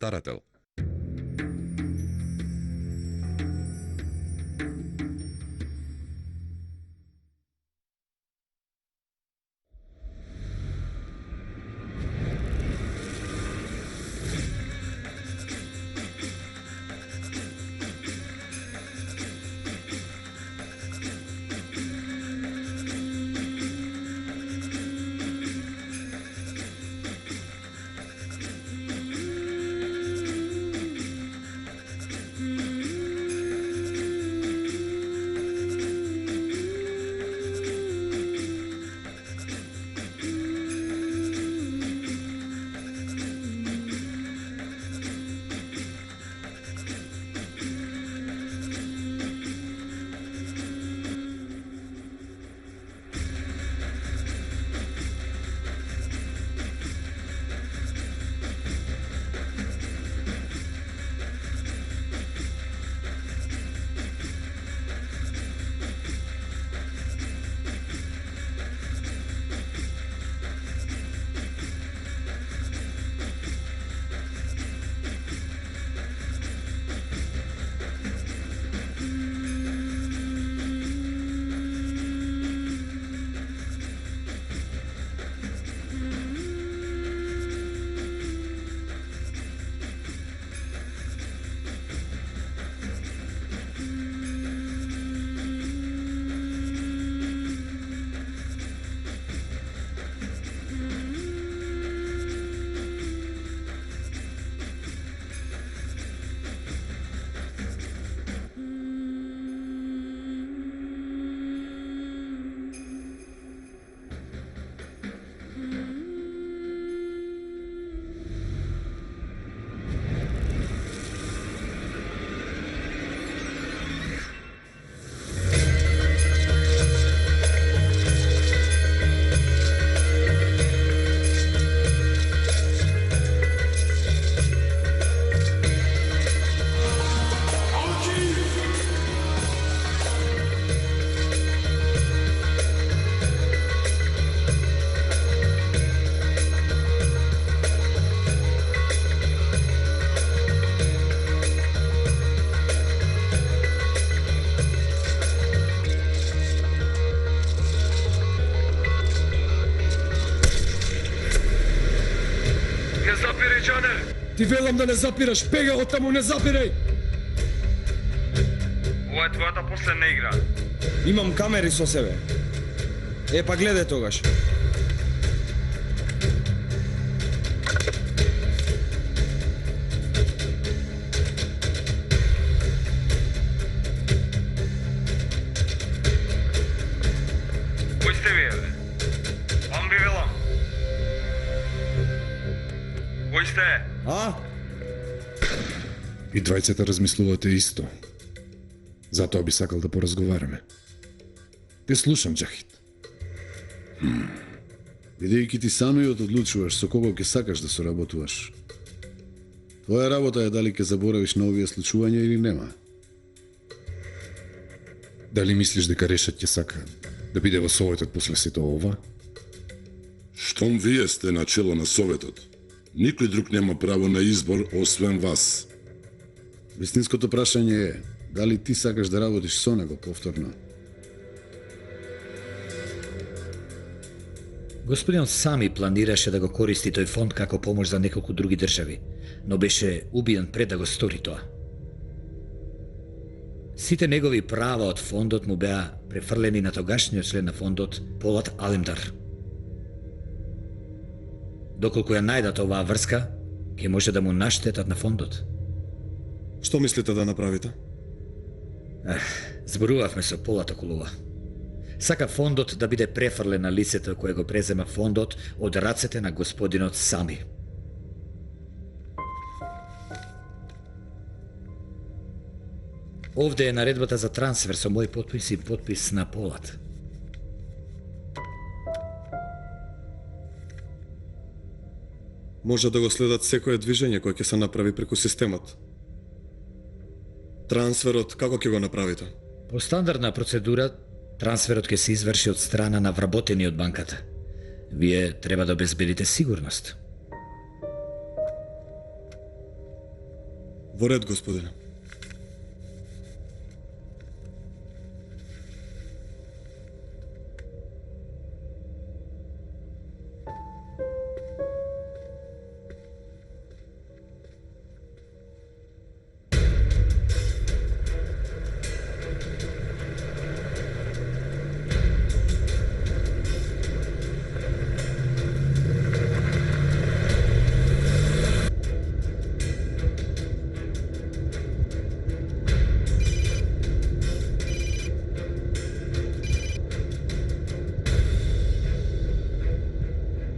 Тарател. Не запирај, Џане! Ти велам да не запираш, бега од таму, не запирај! Ова е твојата последна игра. Имам камери со себе. Е, па гледај тогаш. Кој сте вие, бе? Амби велам. Кој сте? А? И двајцата размислувате исто. Затоа би сакал да поразговараме. Те слушам, Џахид. Бидејќи ти самиот одлучуваш со кого ќе сакаш да соработуваш. Твоја работа е дали ќе заборавиш на овие случувања или нема. Дали мислиш дека Решат ќе сака да биде во советот после сето ова? Штом вие сте на чело на советот, никој друг нема право на избор освен вас. Вистинското прашање е, дали ти сакаш да работиш со него повторно? Господинот Сами планираше да го користи тој фонд како помош за неколку други држави, но беше убиен пред да го стори тоа. Сите негови права од фондот му беа префрлени на тогашниот член на фондот, Полат Алемдар. Доколку ја најдат оваа врска, ќе може да му наштетат на фондот. Што мислите да направите? Зборувавме со Полат околу ова. Сака фондот да биде префрлен на лицето кое го презема фондот од рацете на господинот Сами. Овде е наредбата за трансфер со мој потпис и потпис на Полат. Може да го следат секое движење кое ќе се направи преку системот. Трансферот како ќе го направите? По стандардна процедура, трансферот ќе се изврши од страна на вработени од банката. Вие треба да обезбедите сигурност. Во ред, господине.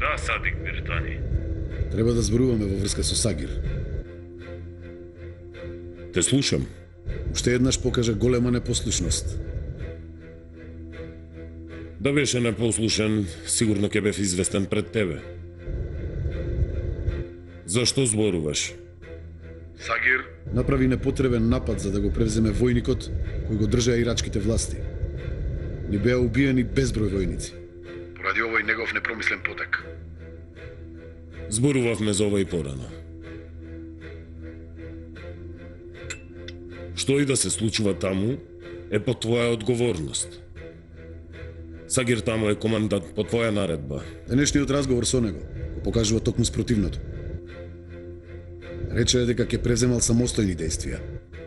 Да, Садик Биртани. Треба да зборуваме во врска со Сагир. Те слушам. Уште еднаш покажа голема непослушност. Да беше непослушен, сигурно ќе бев известен пред тебе. Зашто зборуваш? Сагир направи непотребен напад за да го превземе војникот кој го држаа ирачките власти. Ни беа убиени безброј војници. Поради овој негов непромислен потек. Зборувавме за ова и порано. Што и да се случува таму е по твоја одговорност. Сагир таму е командант по твоја наредба. Денешниот разговор со него го покажува токму спротивното. Рече дека ќе преземал самостојни действија.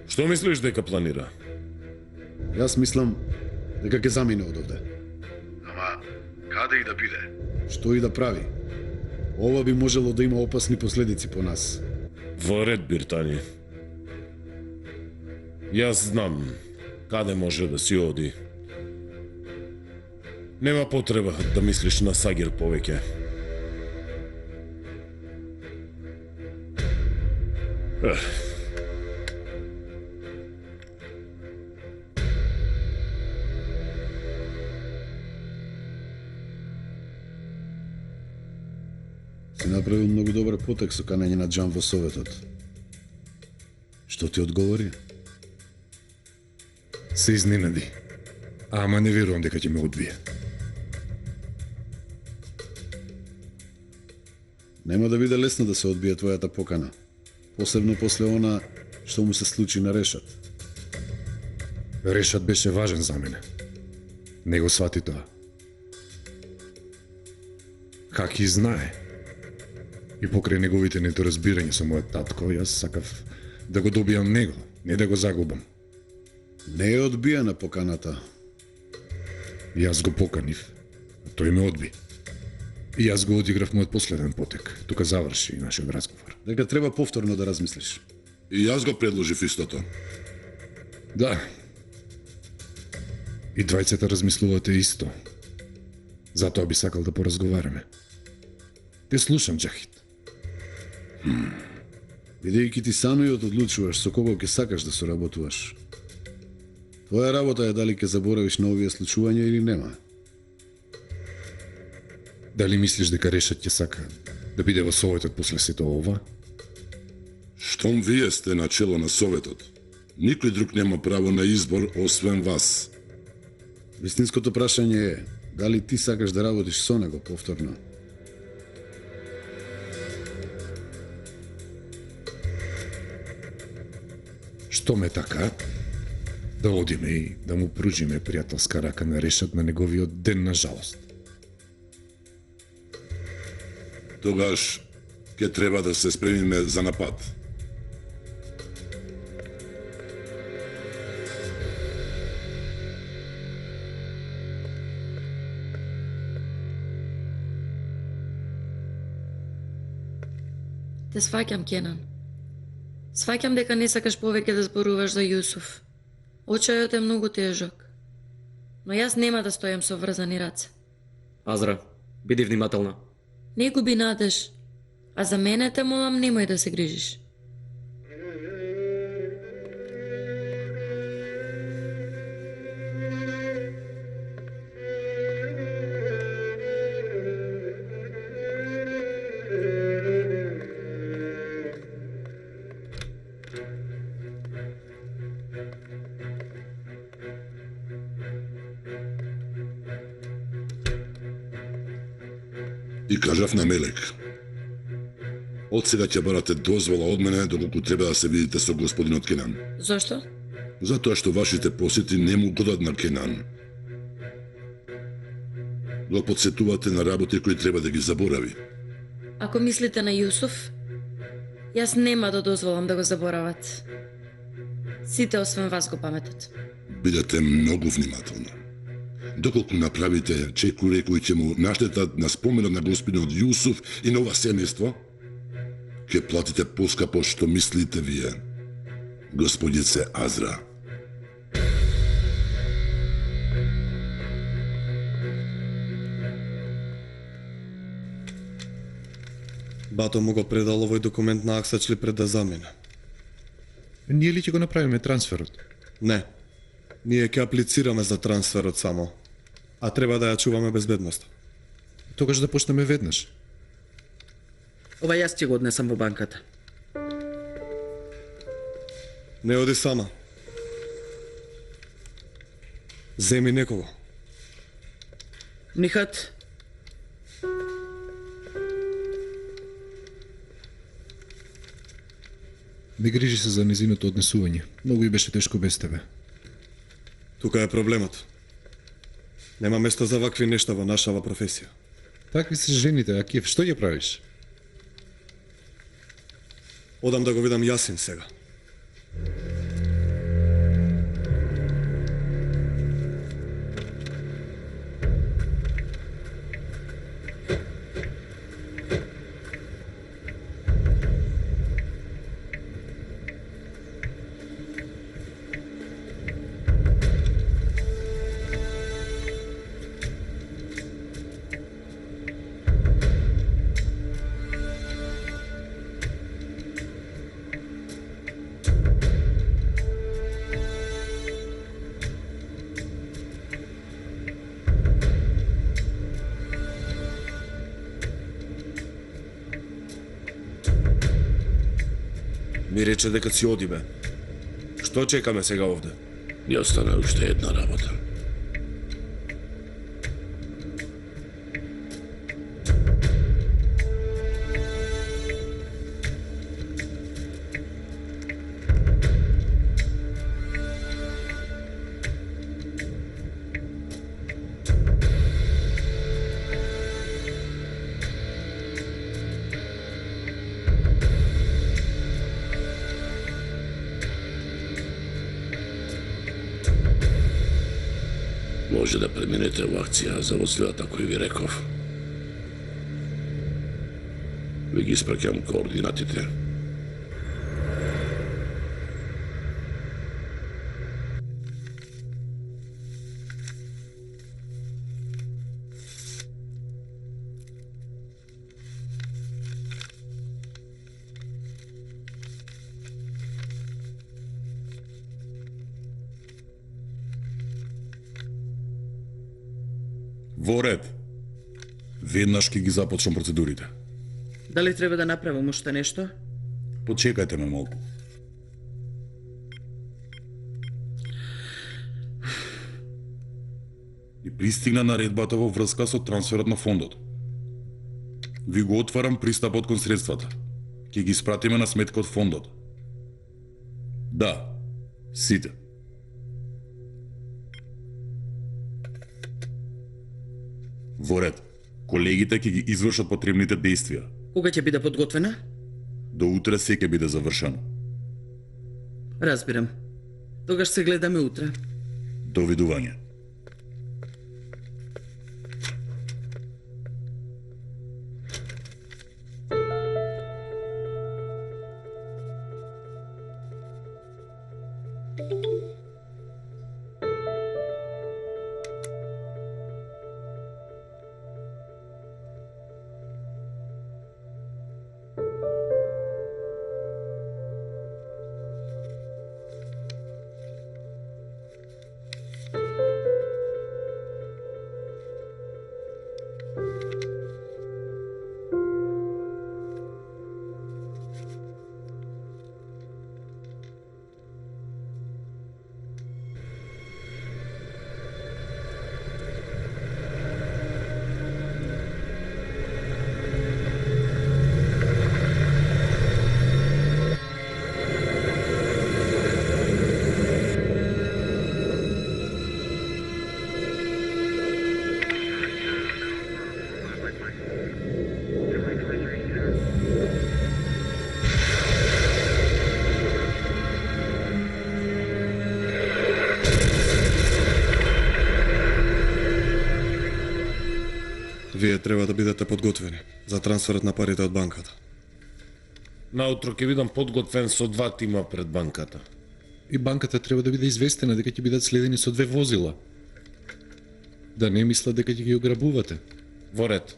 Што мислиш дека планира? Јас мислам дека ќе замине од овде. Ама, каде и да биде? Што и да прави? Ова би можело да има опасни последици по нас. Во ред, Биртани. Јас знам каде може да си оди. Нема потреба да мислиш на Сагир повеќе. Си направил многу добар потек со канење на Џан во Советот. Што ти одговори? Се изненади. Ама не верувам дека ќе ме одбие. Нема да биде лесно да се одбие твојата покана. Посебно после она што му се случи на Решат. Решат беше важен за мене. Не го свати тоа. Хаки знае. И покрај неговите недоразбирања со мојот татко, јас сакав да го добијам него, не да го загубам. Не е одбиена поканата. Јас го поканив, а тој ме одби. И јас го одиграв мојот последен потек. Тука заврши нашиот разговор. Дека треба повторно да размислиш. И јас го предложив истото. Да. И двајцата размислувате исто. Затоа би сакал да поразговараме. Те слушам, Џахид. Бидејќи ти самиот одлучуваш со кого ќе сакаш да соработуваш. Твоја работа е дали ќе заборавиш на овие случувања или нема. Дали мислиш дека Решат ќе сака да биде во Советот после сето ова? Штом вие сте на чело на Советот, никој друг нема право на избор освен вас. Вистинското прашање е дали ти сакаш да работиш со него повторно. Што ме така? Да одиме и да му пружиме пријателска рака на Решат на неговиот ден на жалост. Тогаш ќе треба да се спремиме за напад. Те сваќам, Кенан. Сваќам дека не сакаш повеќе да зборуваш за Јусуф. Очајот е многу тежок. Но јас нема да стојам со врзани раце. Азра, биди внимателна. Не губи надеж. А за мене те молам немој да се грижиш. И кажав на Мелек. Од сега ќе барате дозвола од мене доколку треба да се видите со господинот Кенан. Зошто? Затоа што вашите посети не му годат на Кенан. Го подсетувате на работи кои треба да ги заборави. Ако мислите на Јусуф, јас нема да дозволам да го заборават. Сите освен вас го паметат. Бидете многу внимателни. Доколку направите чекури кои ќе му наштетат на споменот на господинот Јусуф и на ова семејство, ќе платите поскапо што мислите вие, господице Азра. Бато му го предал овој документ на Аксачли пред да замине. Ние ли ќе го направиме трансферот? Не. Ние ќе аплицираме за трансферот само, а треба да ја чуваме безбедноста. Тогаш да почнеме веднаш. Ова јас ќе го однесам во банката. Не оди сама. Земи некого. Михат, Не грижи се за незиното однесување. Многу и беше тешко без тебе. Тука е проблемот. Нема место за вакви нешта во нашава професија. Такви се жените, Акиев, што ќе правиш? Одам да го видам Јасин сега. Ми рече дека си оди бе. Што чекаме сега овде? Ја остана уште една работа. Може да преминете во акција за возливата кој ви реков. Ви ги испраќам координатите. Во ред. Веднаш ќе ги започнам процедурите. дали треба да направам уште нешто? Почекајте ме малку. И пристигна наредбата во врска со трансферот на фондот. Ви го отварам пристапот кон средствата. Ќе ги испратиме на сметка од фондот. Да, сите. Во ред. Колегите ќе ги извршат потребните действија. Кога ќе биде подготвена? До утре се ќе биде завршено. Разбирам. Тогаш се гледаме утре. Довидување. Вие треба да бидете подготвени за трансферот на парите од банката. Наутро ќе бидам подготвен со 2 тима пред банката. И банката треба да биде известена дека ќе бидат следени со 2 возила. Да не мислат дека ќе ги ограбувате. Во ред.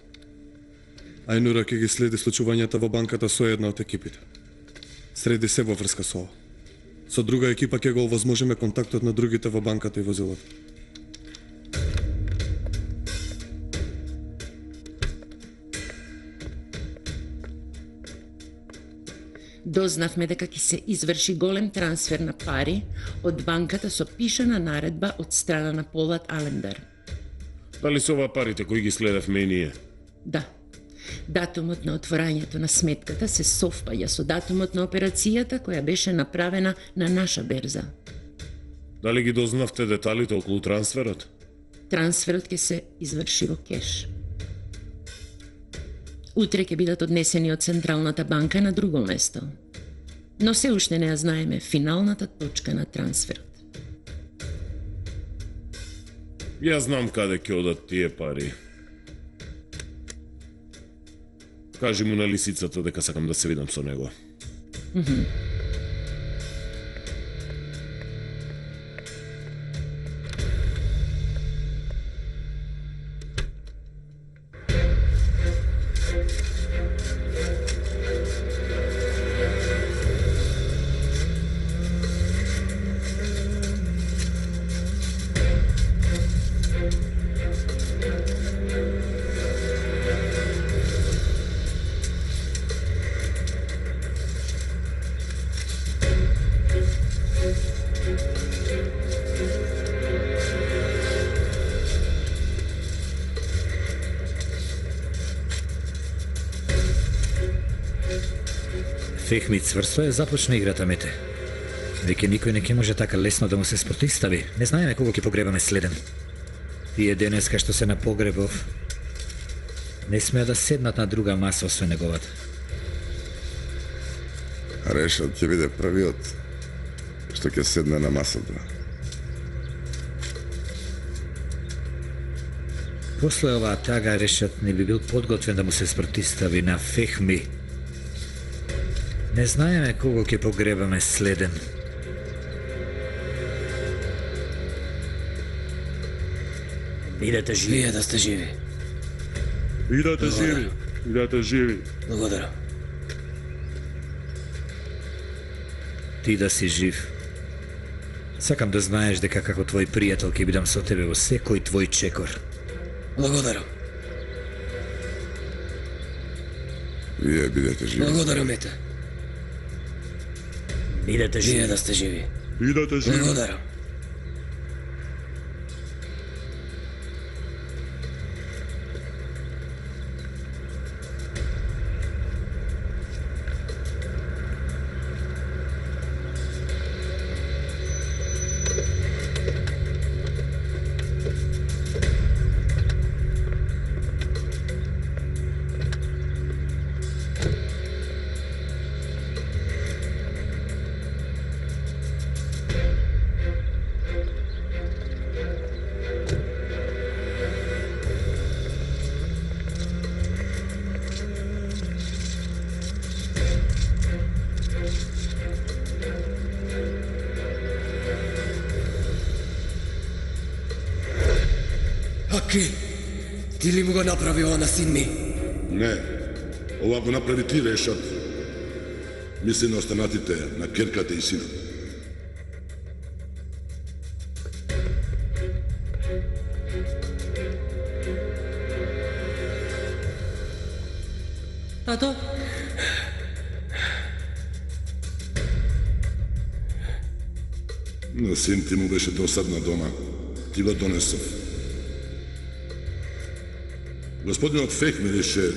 Ајнура ќе ги следи случувањата во банката со една од екипите. Среди се во врска со ова. Со друга екипа ќе го овозможиме контактот на другите во банката и возилото. Дознавме дека ќе се изврши голем трансфер на пари од банката со пишана наредба од страна на Полат Алендер. Дали се ова парите кои ги следевме и ние? Да. Датумот на отворањето на сметката се совпаѓа со датумот на операцијата која беше направена на наша берза. Дали ги дознавте деталите околу трансферот? Трансферот ќе се изврши во кеш. Утре ќе бидат однесени од Централната банка на друго место. Но се уште не ја знаеме финалната точка на трансферот. Ја знам каде ќе одат тие пари. Кажи му на лисицата дека сакам да се видам со него. Фехми цврсто е започна играта, мете. Веќе никој не ќе може така лесно да му се спротивстави. Не знаеме кого ќе погребаме следен. Тие денеска што се на погребов, не смеа да седнат на друга маса освен неговата. Решат ќе биде првиот што ќе седне на масата. После оваа тага Решат не би бил подготвен да му се спротивстави на Фехми. Не знаеме кого ќе погребаме следен. Идете живи. Вие да сте живи. Идете живи. Идете живи. Благодарам. Ти да си жив. Сакам да знаеш дека како твој пријател ќе бидам со тебе во секој твој чекор. Благодарам. Вие бидете живи. Благодарам, ете. Идете живи. Вие да сте живи. Идете живи. Благодарам. Аки, ти ли му го направи ова на син ми? Не, ова го направи ти, Решат. Мисли на останатите, на керката и синот. Тато? На син ти му беше досадна дома. Ти го донесов. Господинот Фехми реше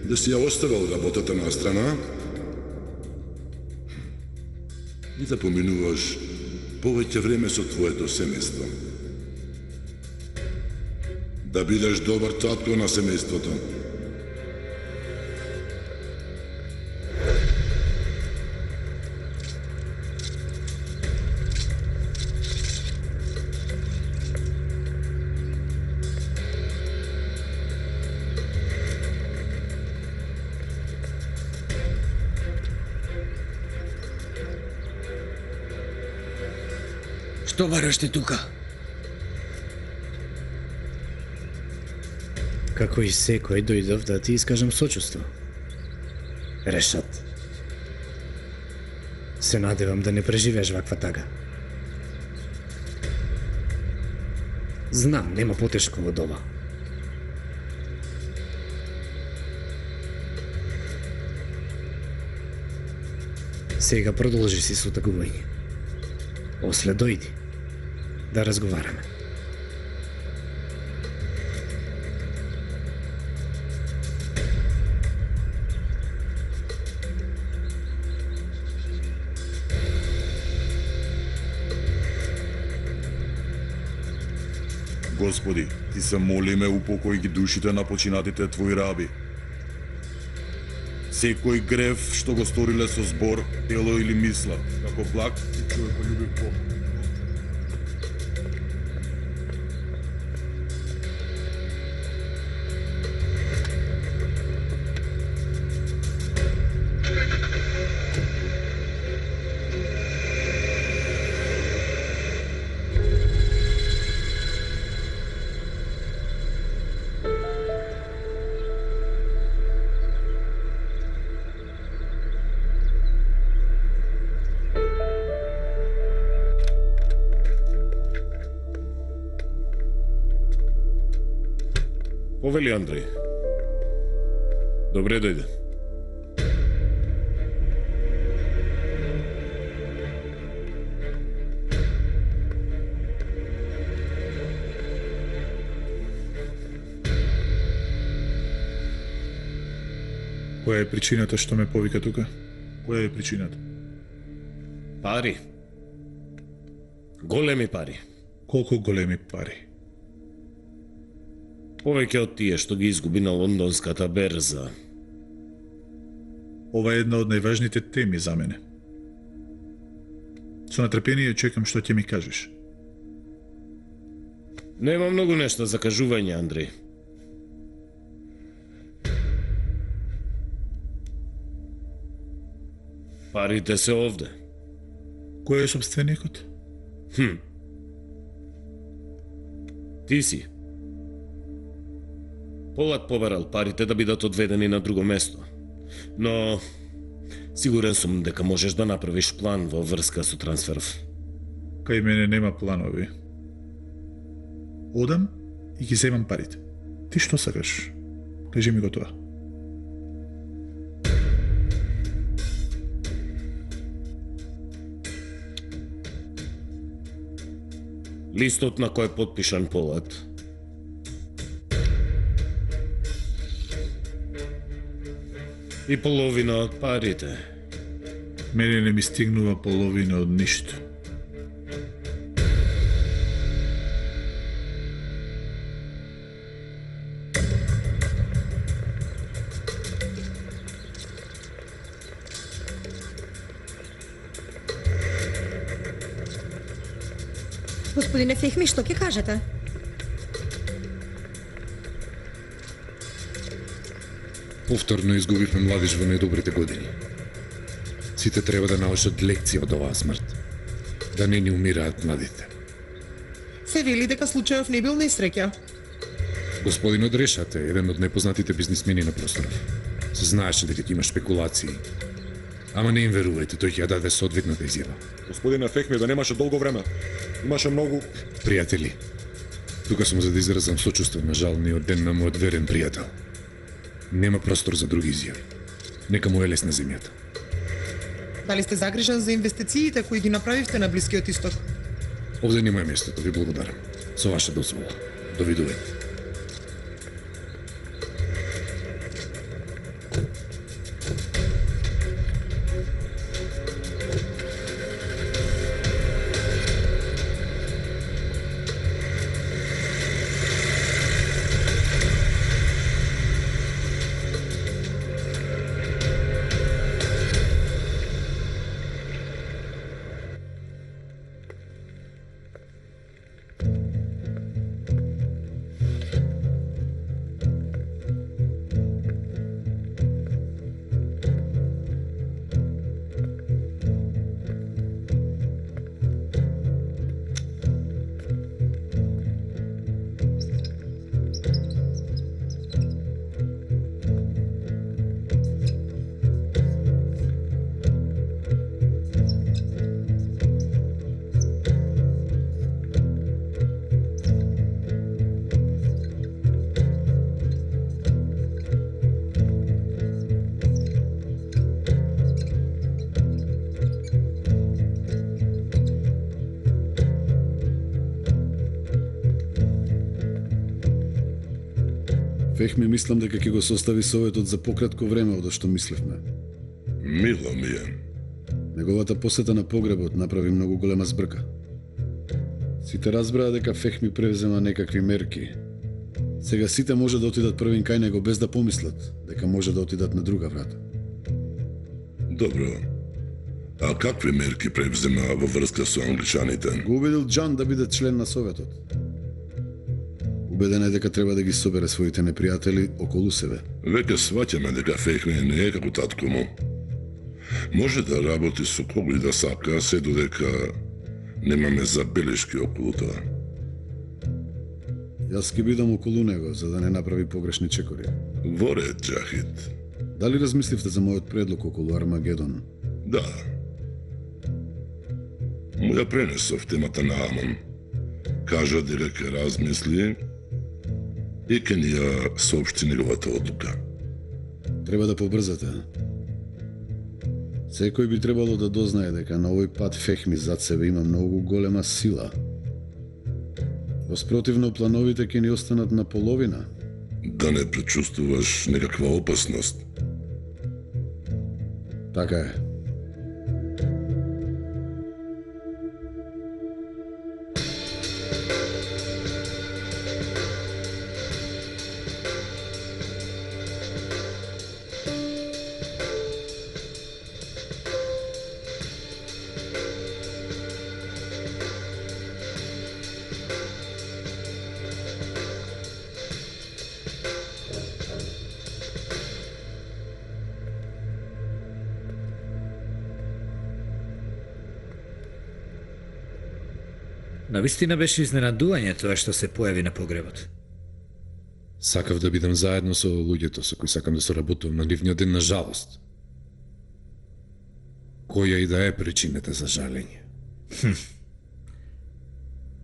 да си ја оставил работата на страна и да поминуваш повеќе време со твоето семејство. Да бидеш добар татко на семејството. Што бараш ти тука? Како и секој дојдов да ти искажам сочувство. Решат. Се надевам да не преживееш ваква тага. Знам, нема потешко од ова. Сега продолжи си со тагување. После дојди да разговараме. Господи, ти се молиме упокои ги душите на починатите твои раби. Секој грев што го сториле со збор, дело или мисла, како благ и човеколюбив Бог. Повели Андреј. Добре дојде. Која е причината што ме повика тука? Која е причината? Пари. Големи пари. Колку големи пари? Повеќе од тие што ги изгуби на лондонската берза. Ова е една од најважните теми за мене. Со натрпение чекам што ќе ми кажеш. Нема многу нешта за кажување, Андреј. Парите се овде. Кој е собственикот? Ти си. Полат побарал парите да бидат одведени на друго место. Но сигурен сум дека можеш да направиш план во врска со трансферов. Кај мене нема планови. Одам и ги земам парите. Ти што сакаш? Кажи ми го тоа. Листот на кој е потпишан Полат. И половина од парите. Мене не ми стигнува половина од ништо. Господине Фехми, што ќе кажете? Повторно изгубивме младеж во најдобрите години. Сите треба да научат лекција од оваа смрт. Да не ни умираат младите. Се вели дека случајов не бил несреќа. Господинот Решат е еден од непознатите бизнисмени на просторов. Се знаеше дека ќе има шпекулации. Ама не им верувајте, тој ќе ја даде соодветната изјава. Господине Фехми, да немаше долго време. Имаше многу... Пријатели, тука сум за да изразам сочувство на жалниот ден на мојот верен пријател. Нема простор за други изјави. Нека му е лесна земјата. Дали сте загрижен за инвестициите кои ги направивте на Блискиот Исток? Овде нема е местото, ви благодарам. Со ваша дозвола. Довидување. Фехми мислам дека ќе го состави советот за пократко време од што мислевме. Мило ми е. Неговата посета на погребот направи многу голема збрка. Сите разбраа дека Фехми превзема некакви мерки. Сега сите може да отидат првин кај него без да помислат дека може да отидат на друга врата. Добро. А какви мерки превзема во врска со англичаните? Го убедил Џан да биде член на советот. Убеден е дека треба да ги собере своите непријатели околу себе. Веќе сваќаме дека Фехми не е како татко му. Може да работи со кого и да сака, се додека немаме забелешки околу тоа. Јас ќе бидам околу него, за да не направи погрешни чекори. Во ред, Џахид. Дали размисливте за мојот предлог околу Армагедон? Да. Му ја пренесов темата на Амон. Кажа дека ќе размисли и ќе ни ја соопшти неговата одлука. Треба да побрзате. Секој би требало да дознае дека на овој пат Фехми зад себе има многу голема сила. Воспротивно, плановите ќе ни останат на половина. Да не пречувствуваш некаква опасност. Така е. Навистина беше изненадување тоа што се појави на погребот. Сакав да бидам заедно со луѓето со кои сакам да соработувам на нивниот ден, на жалост. Која и да е причината за жалење.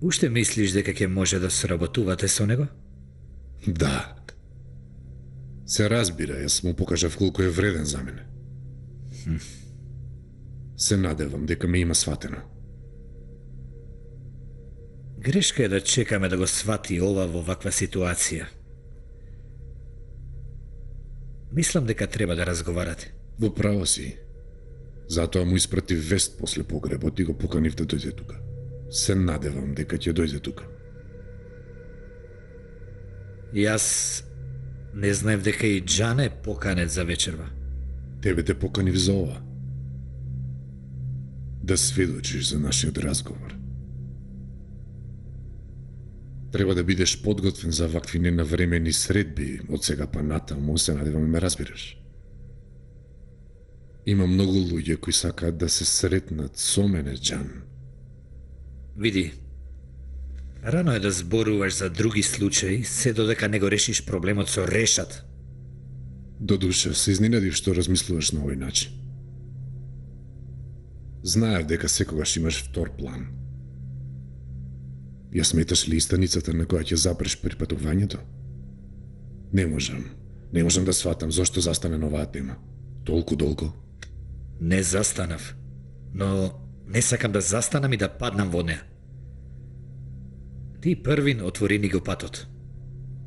Уште мислиш дека ќе може да соработувате со него? Да. Се разбира, јас му покажав колку е вреден за мене. Се надевам дека ме има сватено. Грешка е да чекаме да го свати ова во ваква ситуација. Мислам дека треба да разговарате. Во право си. Затоа му испратив вест после погребот и го поканив да дојде тука. Се надевам дека ќе дојде тука. Јас не знаев дека и Џан е поканет за вечерва. Тебе те поканив за ова. Да сведочиш за нашиот разговор. Треба да бидеш подготвен за вакви ненавремени средби од сега па натаму, се надевам ме разбираш. Има многу луѓе кои сакаат да се сретнат со мене, Џан. Види, рано е да зборуваш за други случаи, се додека не го решиш проблемот со Решат. До душа, се изненадив што размислуваш на овој начин. Знаев дека секогаш имаш втор план. Ја сметаш ли станицата на која ќе запреш при патувањето? Не можам да сватам зошто застане на оваа тема. Толку долго. Не застанав, но не сакам да застанам и да паднам во неа. Ти првин отвори ни го патот.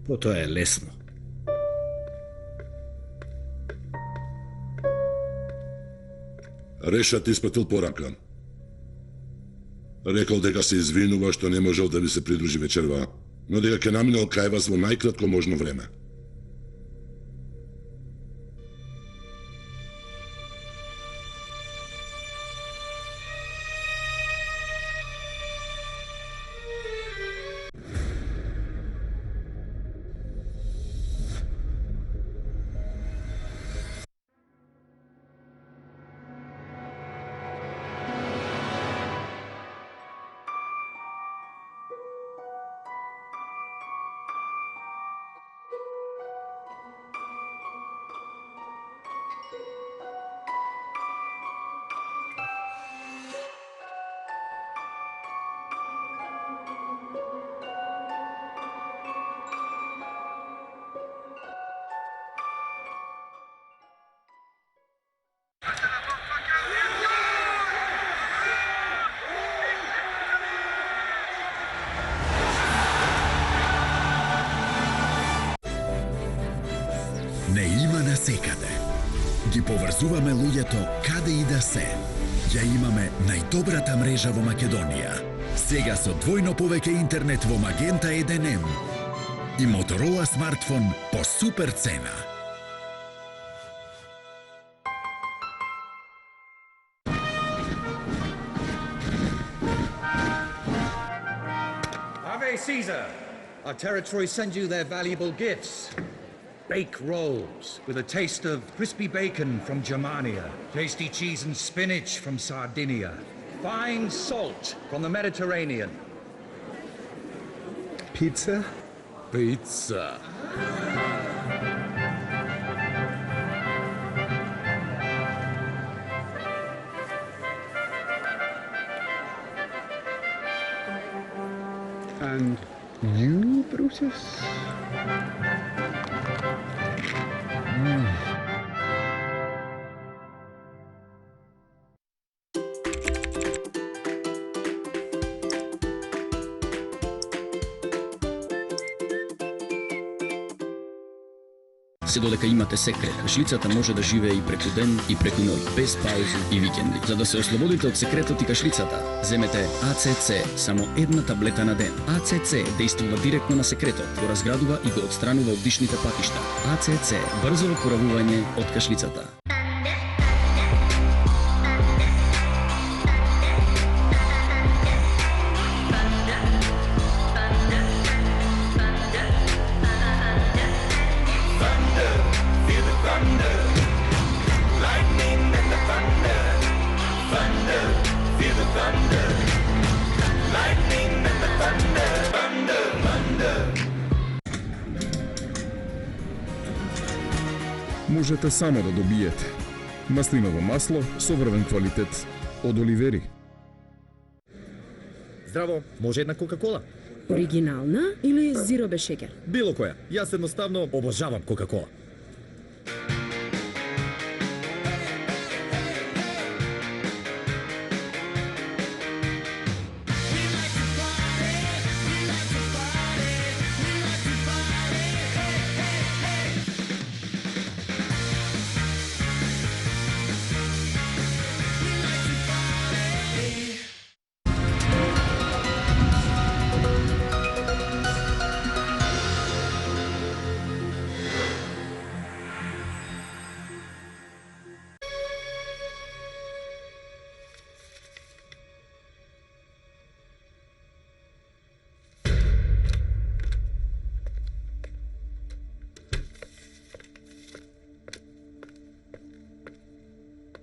Потоа е лесно. Решат испратил порака. Рекол дека се извинува што не можел да ви се придружи вечерва, но дека ќе наминал кај вас во најкратко можно време. ги поврзуваме луѓето каде и да се. Ја имаме најдобрата мрежа во Македонија. Сега со двојно повеќе интернет во Магента 1М. И Моторола смартфон по супер цена. Ave Caesar! Our territory send you their valuable gifts. Bake rolls with a taste of crispy bacon from Germania, tasty cheese and spinach from Sardinia, fine salt from the Mediterranean. Pizza? Pizza. And you, Brutus? Се додека имате секрет, кашлицата може да живее и преку ден, и преку ноќ, без паузи и викенди. За да се ослободите од секретот и кашлицата, земете АЦЦ, само една таблета на ден. АЦЦ действува директно на секретот, го разградува и го отстранува од дишните патишта. АЦЦ, брзо опоравување од кашлицата. Можете само да добиете маслиново масло со врвен квалитет од Оливери. Здраво, може една Кока-кола? Оригинална или зиро без шекер? Било која. Јас едноставно обожавам Кока-кола.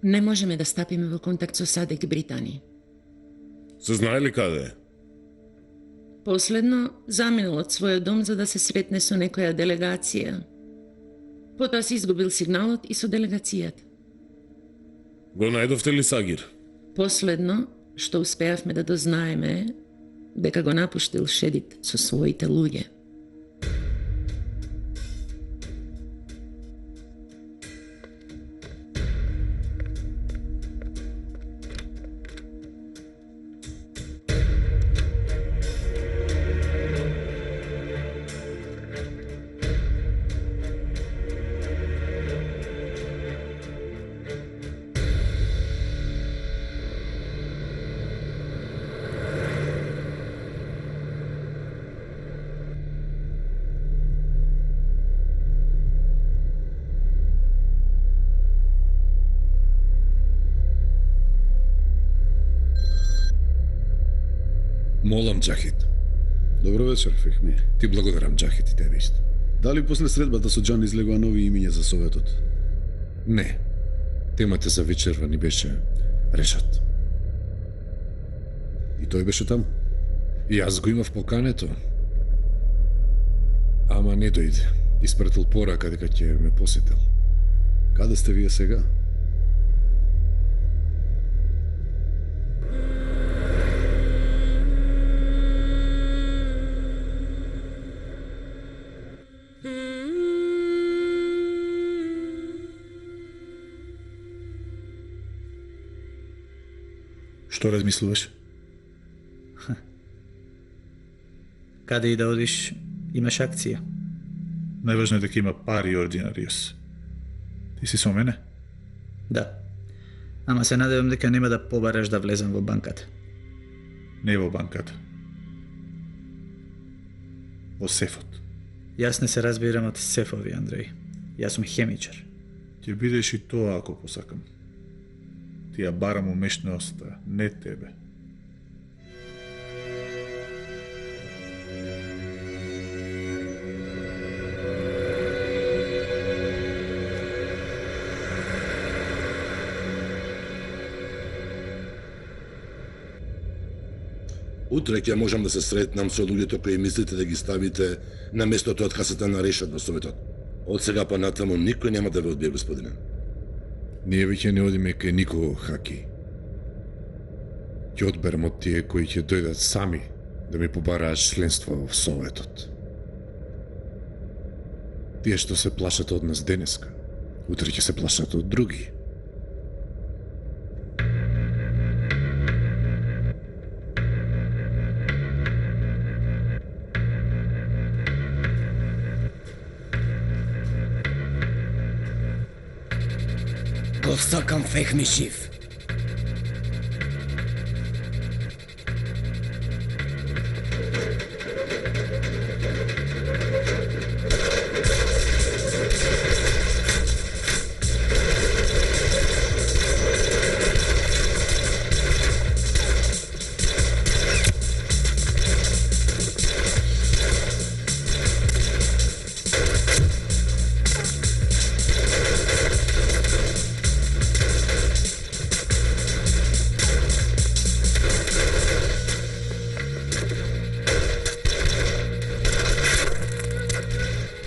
Не можеме да стапиме во контакт со SADC Британи. Се знае ли каде е? Последно, заминал од својот дом за да се сретне со некоја делегација. Потоа си изгубил сигналот и со делегацијата. Го најдовте ли Сагир? Последно, што успеавме да дознаеме, дека го напуштил Шедит со своите луѓе. Молам, Џахид. Добро вечер, Фехми. Ти благодарам, Џахид, и тебе исто. Дали после средбата со Џан излегува нови имиња за Советот? Не. Темата за вечерва ни беше решат. И тој беше таму? И јас го имав покането. Ама не дојде. Испратил порака дека ќе ме посетил. Каде сте вие сега? Што размислуваш? Каде и да одиш, имаш акција. Најважно е дека има пари, Ординариус. Ти си со мене? Да. Ама се надевам дека нема да побараш да влезам во банката. Не во банката. Во сефот. Јас не се разбирам од сефови, Андреј. Јас сум хемичар. Ќе бидеш и тоа ако посакам. Ти ја барам умешноста, не тебе. Утре ќе можам да се сретнам со луѓето кои мислите да ги ставите на местото од касата на решат во Советот. Од сега па натаму никој нема да ве одбие, господине. Ние веќе не одиме кај никого, Хаки. Ќе одберам од тие кои ќе дојдат сами да ми побараат членство во Советот. Тие што се плашат од нас денеска, утре ќе се плашат од други. Го сакам Фехми жив.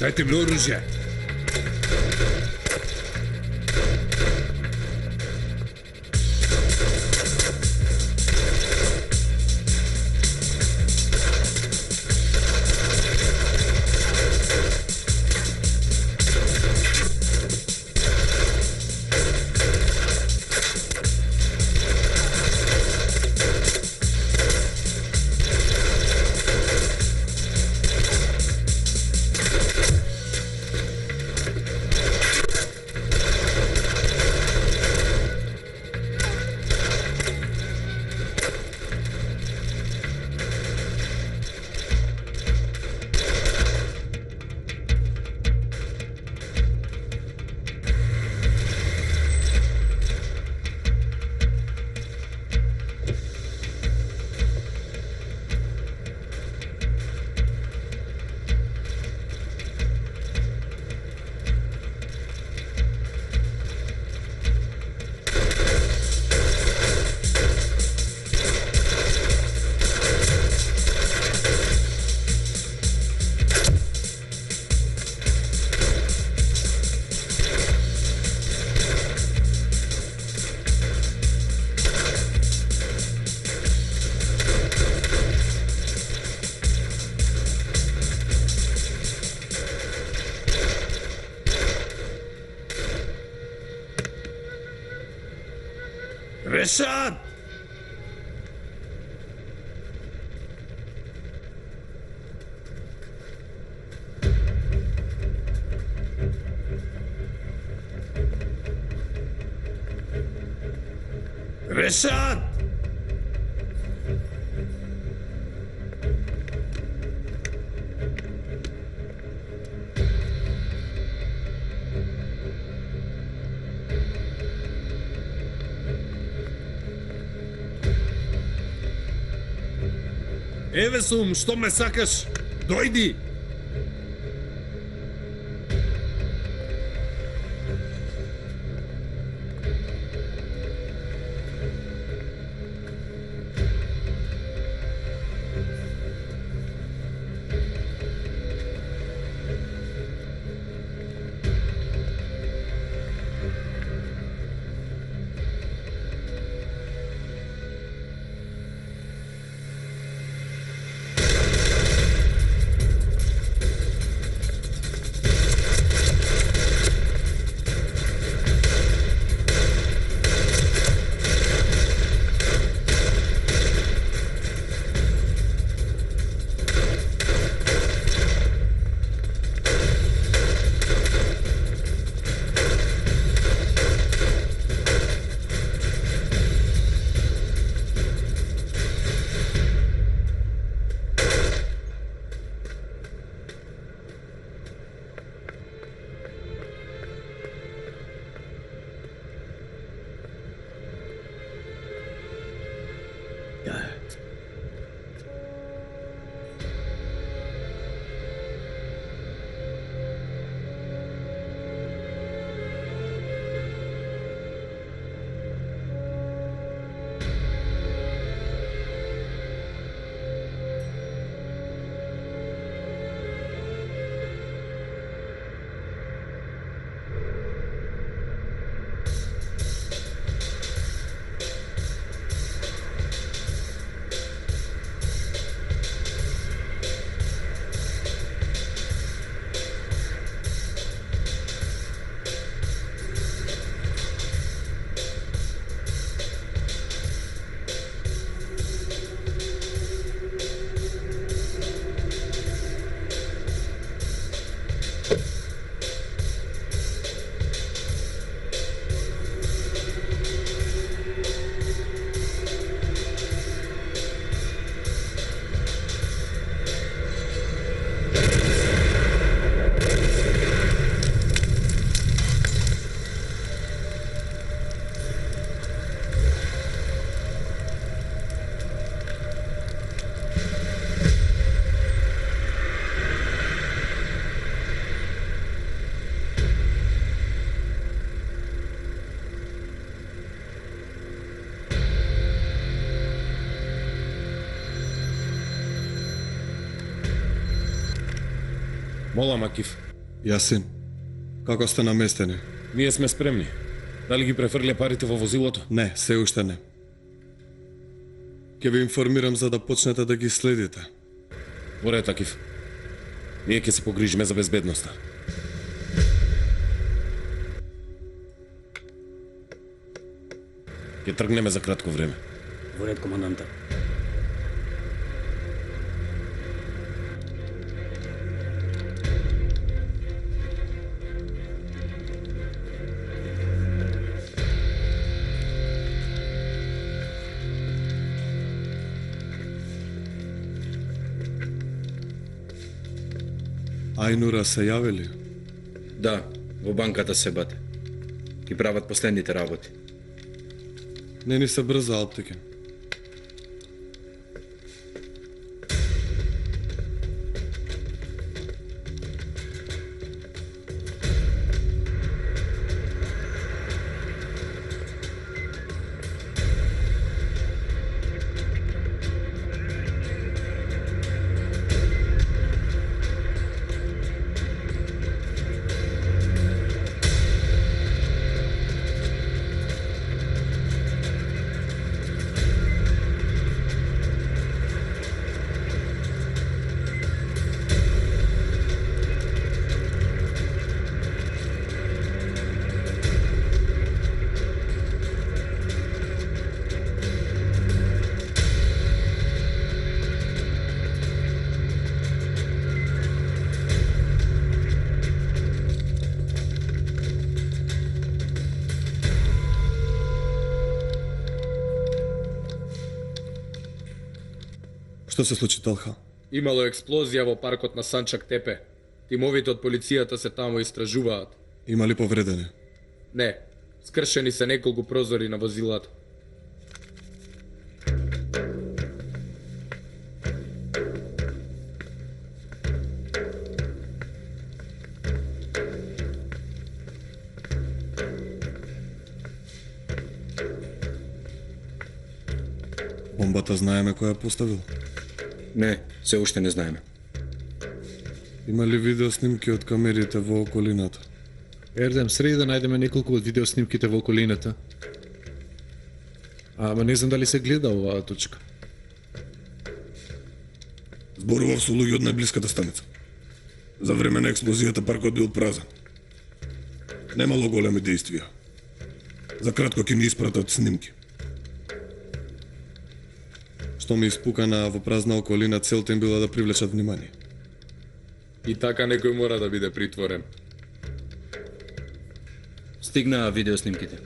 Дайте ми оружје! Решат! Решат! Еве сум, што ме сакаш? Дојди! Молам, Акиф. Јасин, како сте наместени? Ние сме спремни. Дали ги префрлja парите во возилото? Не, се уште не. Ќе ви информирам за да почнете да ги следите. Во ред, Акиф. Ние ќе се погрижиме за безбедноста. Ќе тргнеме за кратко време. Во ред, команданта. Ајнура се јавили? Да, во банката се бате. Ги прават последните работи. Не ни се брза аптеке. Што се случи, Талха? Имало експлозија во паркот на Санчак Тепе. Тимовите од полицијата се таму истражуваат. Има ли повредени? Не, скршени се неколку прозори на возилата. Бомбата знаеме која ја поставил? Не, се уште не знаеме. Има ли видеоснимки од камерите во околината? Ердем, среди да најдеме неколку од видеоснимките во околината. Ама не знам дали се гледа оваа точка. Зборував со луѓе од најблиската станица. За време на експлозијата паркот бил празен. Немало големи действија. За кратко ќе ни испратат снимки. Што ми испукана во празна околина, целта им била да привлечат внимание. И така некој мора да биде притворен. Стигнаа видеоснимките.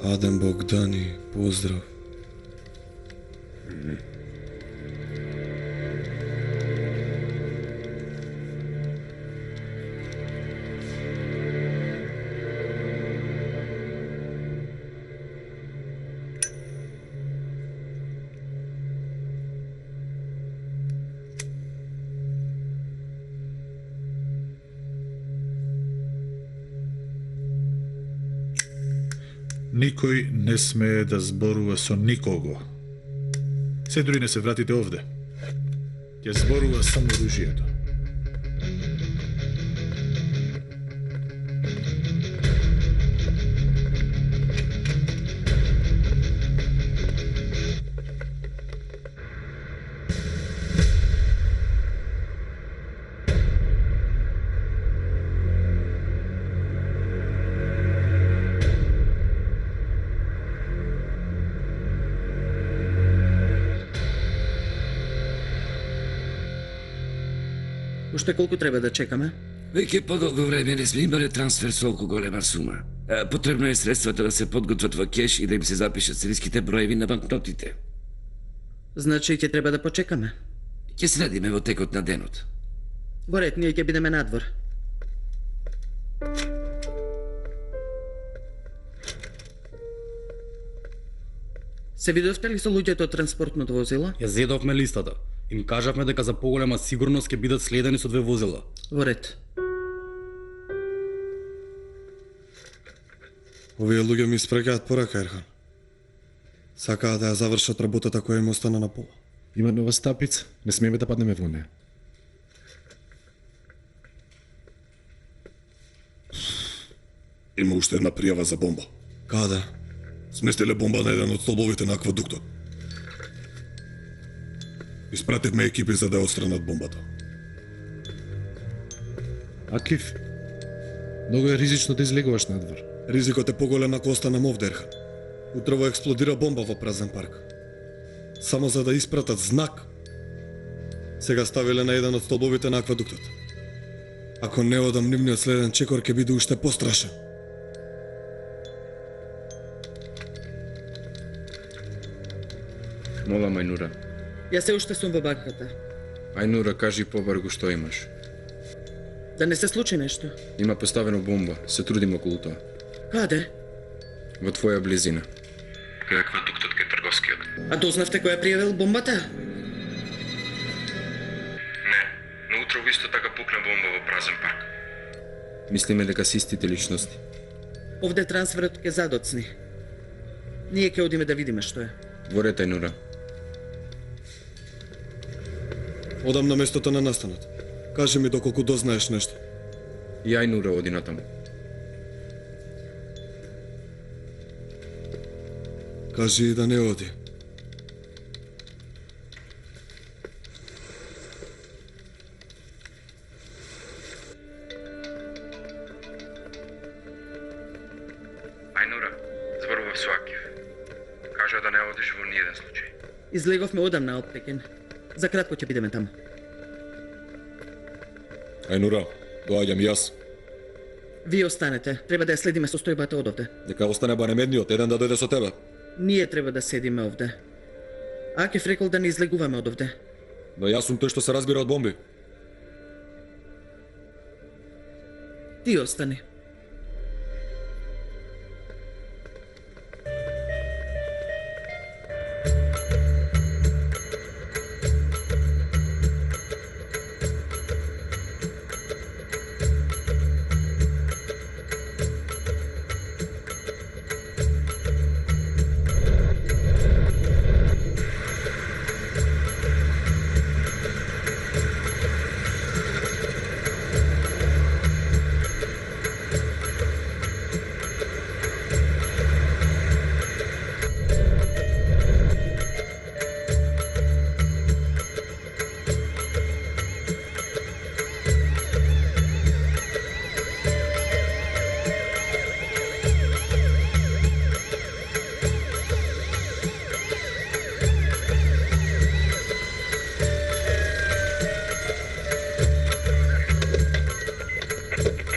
Адем Богдани, поздрав. Никој не смее да зборува со никого. Се дури не се вратите овде. Ќе зборува само оружјето. Уште колку треба да чекаме? Веќе подолго време не сме имале трансфер со толку голема сума. Потребно е средствата да се подготват во кеш и да им се запишат сериските броеви на банкнотите. Значи ќе треба да почекаме. Ќе следиме во текот на денот. Во ред, ние ќе бидеме надвор. Се видовте ли со луѓето од транспортното возило? Ја зедовме листата. Им кажавме дека за поголема сигурност ќе бидат следени со 2 возила. Во ред. Овие луѓе ми испраќаат порака, Ерхан. Сакаат да ја завршат работата која им остана на пола. Има нова стапица, не смееме да паднеме во неја. Има уште една пријава за бомба. Каде? Сместиле бомба на еден од столбовите на аквадуктот. Испративме екипи за да ја отстранат бомбата. Акив, многу е ризично да излегуваш надвор. Ризикот е поголем ако останам овде, Ерхан. Утрово експлодира бомба во празен парк. Само за да испратат знак. Сега ставиле на еден од столбовите на аквадуктот. Ако не одам, нивниот следен чекор ќе биде уште пострашен. Молам, Ајнура. Јас се уште сум во банката. Ајнура, кажи побргу што имаш. Да не се случи нешто. Има поставено бомба, се трудим околу тоа. Каде? Во твоја близина. Кај аквадуктот кај трговскиот. А дознавте кој ја пријавил бомбата? Не, но утро исто така пукна бомба во празен парк. Мислиме дека се истите личности. Овде трансферот ќе задоцни. Ние ќе одиме да видиме што е. Во ред, Ајнура. Одам на местото на настанот. Кажи ми доколку дознаеш нешто. И Ајнура оди натаму. Кажи и да не оди. Ајнура, зборував со Акив. Кажа да не одиш во ниеден случај. Излеговме одамна од Пекин. За кратко ќе бидеме таму. Ајнура, доаѓам јас. Вие останете. Треба да ја следиме состојбата од овде. Дека остане барем едниот, еден да дојде со тебе. Ние треба да седиме овде. Акив рекол да не излегуваме од овде. Но јас сум тој што се разбира од бомби. Ти остани.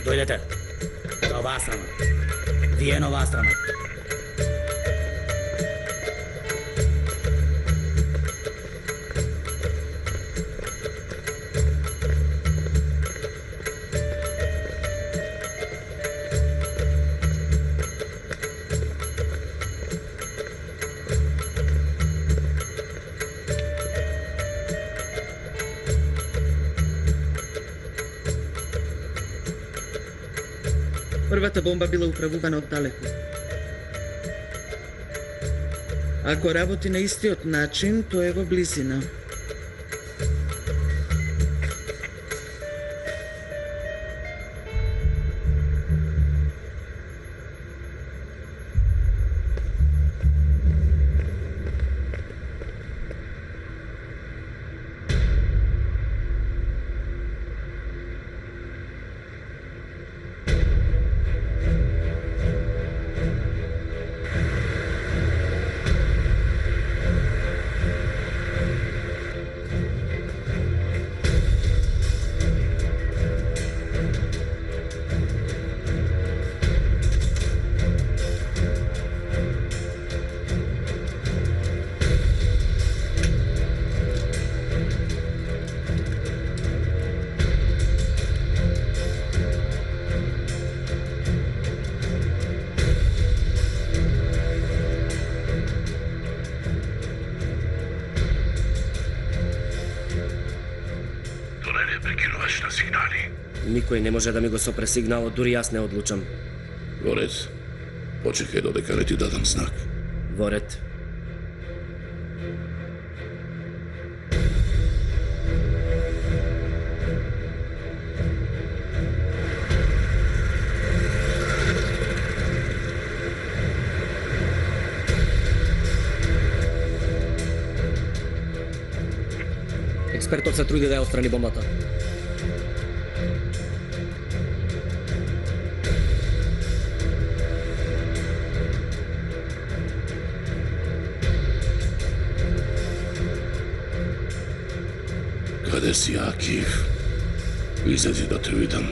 Дојдете. На оваа страна. Вие на оваа страна. Првата бомба била управувана од далеку. Ако работи на истиот начин, тоа е во близина. Никој не може да ми го сопре сигналот, дури јас не одлучам. Во ред. Почекај додека не ти дадам знак. Во ред. Експертот се труди да ја отстрани бомбата. Каде си, Акив? Излези да те видам.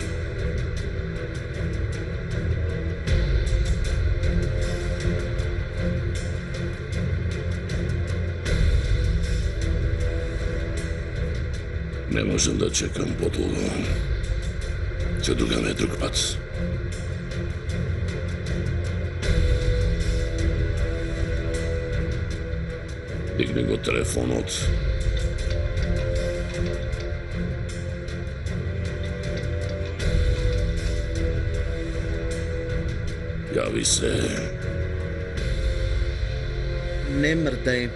Не можам да чекам подолго. Ќе другаме друг пат. Дигни го телефонот. Јави се. Не мрдај.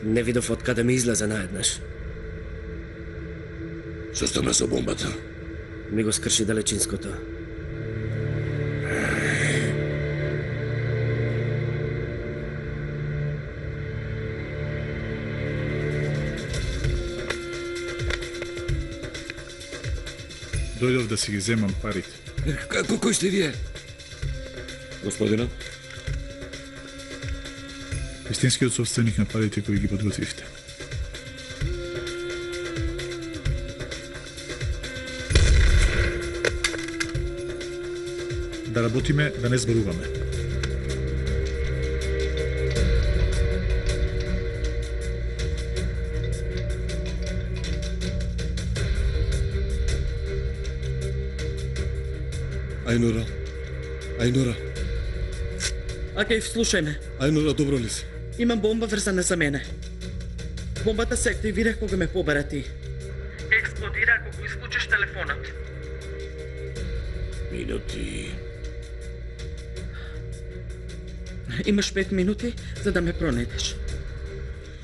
Не видов од каде ми излезе наеднаш. Што стана со бомбата? Ми го скрши далечинското. Дојдов да си ги земам парите. Кој сте вие? Господина? Вистинскиот собственик на парите кои ги подготвивте. Да работиме, да не зборуваме. Ајнура. Ајнура. Океј, слушај ме. Ајнура, добро ли си? Имам бомба врзана за мене. Бомбата се активира кога ме побара ти. Експлодира ако го исклучиш телефонот. Минути. Имаш 5 минути за да ме пронедеш.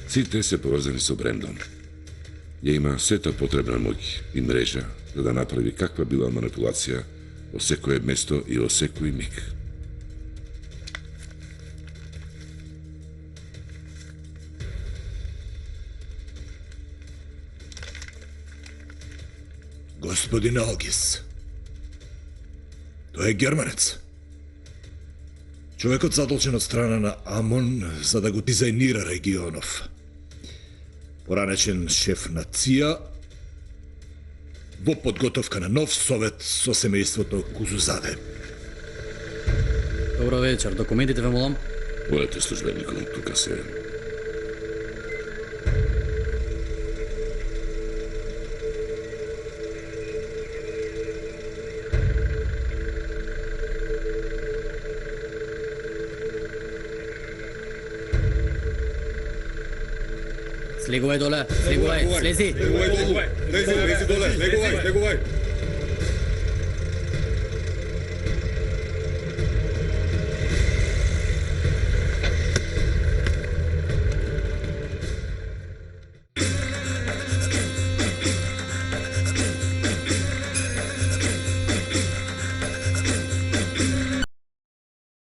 Сите се поврзани со Брендон. Ја има сета потребна моќ и мрежа за да направи каква била манипулација во секое место и во секој миг. Господин Алгис. Тој е германец. Човекот задолжен од страна на АМОН за да го дизајнира регионов. Поранечен шеф на ЦИА во подготовка на нов совет со семејството Кузузаде. Добро вечер, документите ве молам. Мојате службеником, тука се. Слегувај доле, слегувај, слези. Лези доле, легувај.